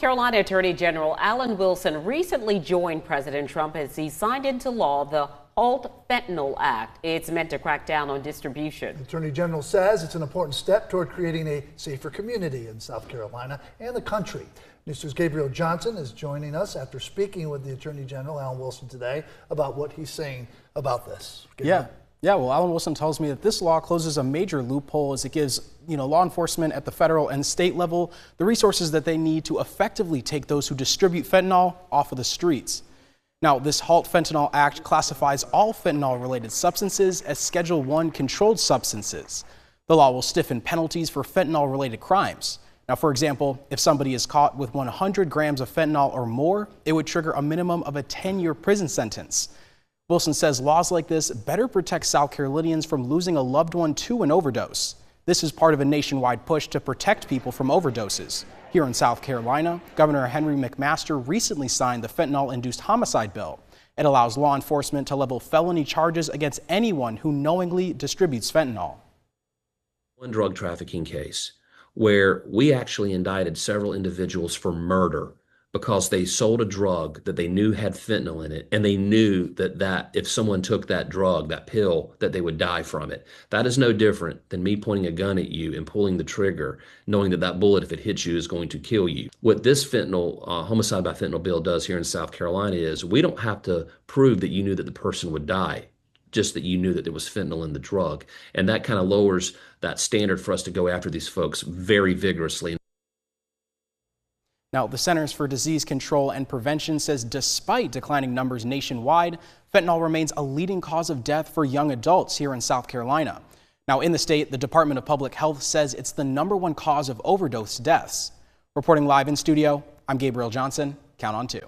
Carolina Attorney General Alan Wilson recently joined President Trump as he signed into law the Halt Fentanyl Act. It's meant to crack down on distribution. The Attorney General says it's an important step toward creating a safer community in South Carolina and the country. News Gabriel Johnson is joining us after speaking with the Attorney General, Alan Wilson, today about what he's saying about this. Yeah, well, Alan Wilson tells me that this law closes a major loophole as it gives, law enforcement at the federal and state level the resources that they need to effectively take those who distribute fentanyl off of the streets. Now, this Halt Fentanyl Act classifies all fentanyl-related substances as Schedule I controlled substances. The law will stiffen penalties for fentanyl-related crimes. Now, for example, if somebody is caught with 100 grams of fentanyl or more, it would trigger a minimum of a 10-year prison sentence. Wilson says laws like this better protect South Carolinians from losing a loved one to an overdose. This is part of a nationwide push to protect people from overdoses. Here in South Carolina, Governor Henry McMaster recently signed the fentanyl-induced homicide bill. It allows law enforcement to level felony charges against anyone who knowingly distributes fentanyl. One drug trafficking case where we actually indicted several individuals for murder because they sold a drug that they knew had fentanyl in it, and they knew that if someone took that drug, that pill, that they would die from it. That is no different than me pointing a gun at you and pulling the trigger, knowing that that bullet, if it hits you, is going to kill you. What this fentanyl, homicide by fentanyl bill does here in South Carolina is we don't have to prove that you knew that the person would die, just that you knew that there was fentanyl in the drug. And that kind of lowers that standard for us to go after these folks very vigorously. Now, the Centers for Disease Control and Prevention says despite declining numbers nationwide, fentanyl remains a leading cause of death for young adults here in South Carolina. Now, in the state, the Department of Public Health says it's the #1 cause of overdose deaths. Reporting live in studio, I'm Gabriel Johnson. Count on 2.